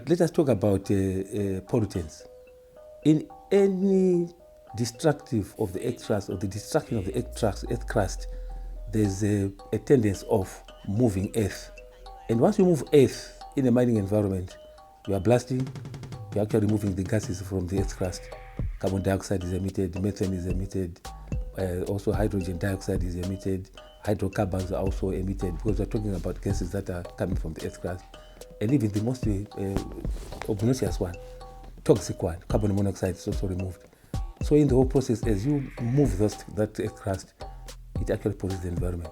But let us talk about pollutants. In any destructive of the earth crust or the destruction of the earth crust, there's a tendency of moving earth. And once you move earth in a mining environment, you are blasting, you're actually removing the gases from the earth crust. Carbon dioxide is emitted, methane is emitted, also hydrogen dioxide is emitted, hydrocarbons are also emitted, because we're talking about gases that are coming from the earth crust. And even the most obnoxious one, toxic one, carbon monoxide, is also removed. So in the whole process, as you move that earth crust, it actually pollutes the environment.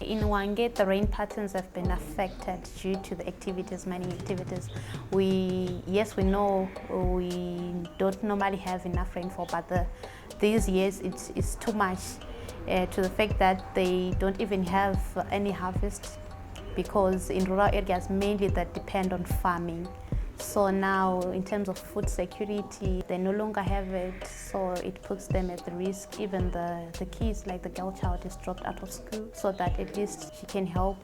In Hwange, the rain patterns have been affected due to the mining activities. We know we don't normally have enough rainfall, but these years it's too much to the fact that they don't even have any harvest, because in rural areas mainly that depend on farming. So now, in terms of food security, they no longer have it, so it puts them at the risk. Even the kids, like the girl child, is dropped out of school, so that at least she can help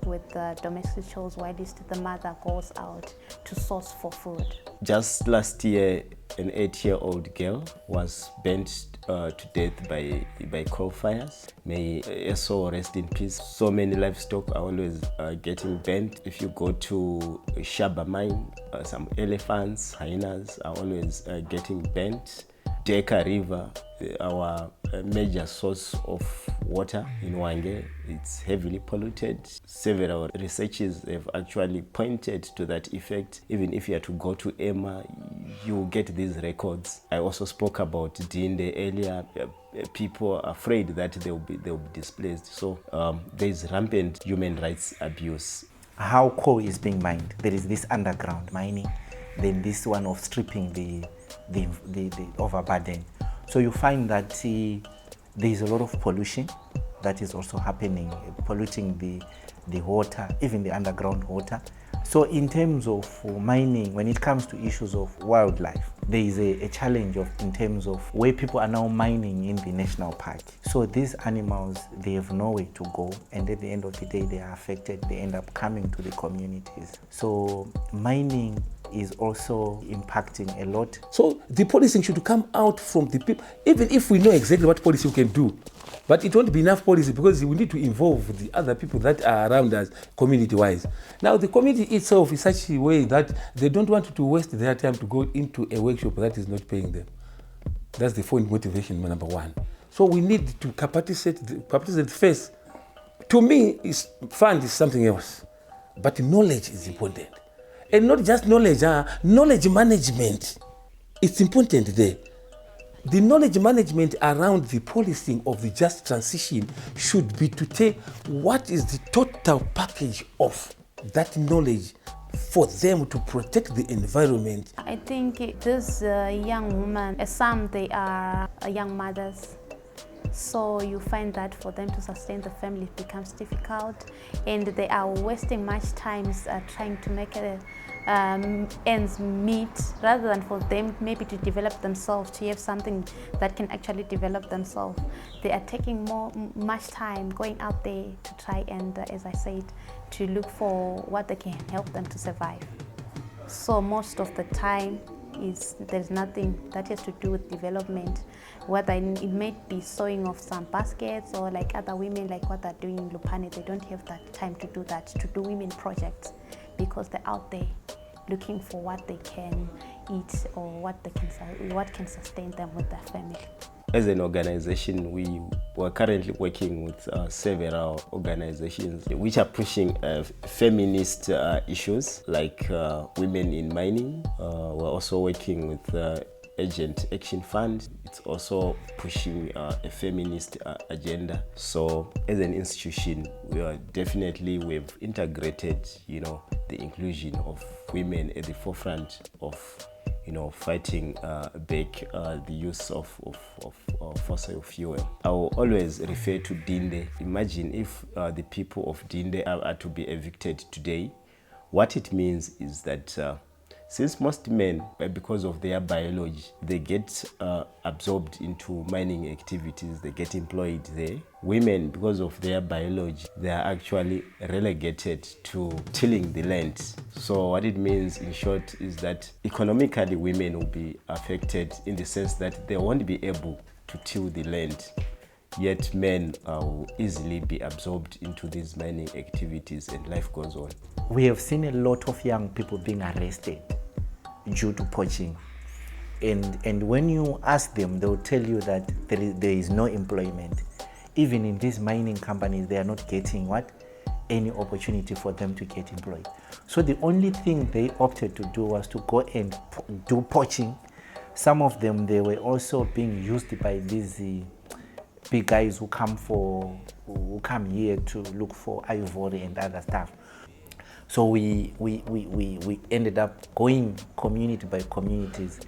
with the domestic chores while the mother goes out to source for food. Just last year, an 8-year-old girl was burnt to death by coal fires. May her soul rest in peace. So many livestock are always getting burnt. If you go to Shaba mine, some elephants, hyenas are always getting burnt. Deka River, our major source of water in Hwange, it's heavily polluted. Several researchers have actually pointed to that effect. Even if you are to go to EMA, you get these records. I also spoke about Dinde earlier. People are afraid that they'll be displaced. So there's rampant human rights abuse. How coal is being mined, there is this underground mining, then this one of stripping the overburden. So you find that there is a lot of pollution that is also happening, polluting the water, even the underground water. So in terms of mining, when it comes to issues of wildlife, there is a challenge in terms of where people are now mining in the national park. So these animals, they have nowhere to go, and at the end of the day, they are affected. They end up coming to the communities. So mining is also impacting a lot. So the policing should come out from the people, even if we know exactly what policy we can do. But it won't be enough policy, because we need to involve the other people that are around us community-wise. Now, the community itself is such a way that they don't want to waste their time to go into a workshop that is not paying them. That's the point motivation, number one. So we need to participate first. To me, fund is something else, but knowledge is important. And not just knowledge, knowledge management. It's important there. The knowledge management around the policing of the just transition should be to take what is the total package of that knowledge for them to protect the environment. I think this young woman, some they are young mothers. So you find that for them to sustain the family becomes difficult, and they are wasting much time trying to make ends meet, rather than for them maybe to develop themselves, to have something that can actually develop themselves. They are taking much time going out there to try and, as I said, to look for what they can help them to survive. So most of the time there's nothing that has to do with development, whether it may be sewing of some baskets, or like other women, like what they're doing in Lupane, they don't have that time to do that, to do women projects, because they're out there looking for what they can eat or what can sustain them with their family. As an organization, we were currently working with several organizations which are pushing feminist issues like women in mining. We're also working with Agent Action Fund. It's also pushing a feminist agenda. So as an institution, we've integrated, the inclusion of women at the forefront of fighting back the use of fossil fuel. I will always refer to Dinde. Imagine if the people of Dinde are to be evicted today. What it means is that Since most men, because of their biology, they get absorbed into mining activities, they get employed there. Women, because of their biology, they are actually relegated to tilling the land. So what it means in short is that economically women will be affected in the sense that they won't be able to till the land. Yet men will easily be absorbed into these mining activities and life goes on. We have seen a lot of young people being arrested due to poaching. And when you ask them, they'll tell you that there is no employment. Even in these mining companies, they are not getting any opportunity for them to get employed. So the only thing they opted to do was to go and do poaching. Some of them, they were also being used by these big guys who come here to look for ivory and other stuff. So we ended up going community by communities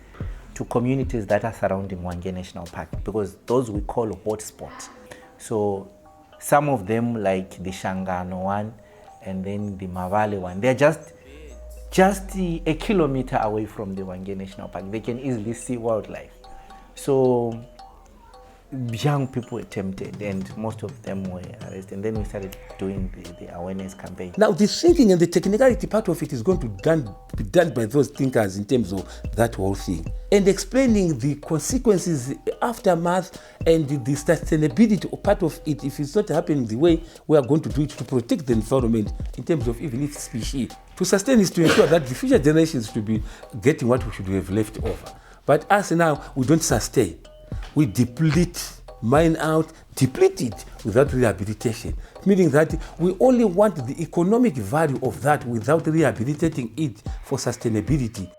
to communities that are surrounding Hwange National Park, because those we call hotspots. So some of them, like the Shangano one and then the Mavale one, they're just a kilometer away from the Hwange National Park. They can easily see wildlife. So young people were tempted and most of them were arrested. And then we started doing the awareness campaign. Now the thinking and the technicality part of it is going to be done by those thinkers in terms of that whole thing. And explaining the consequences, aftermath, and the sustainability part of it if it's not happening the way we are going to do it to protect the environment in terms of even its species. To sustain is to ensure that the future generations should be getting what we should have left over. But us now, we don't sustain. We deplete, mine out, deplete it without rehabilitation, meaning that we only want the economic value of that without rehabilitating it for sustainability.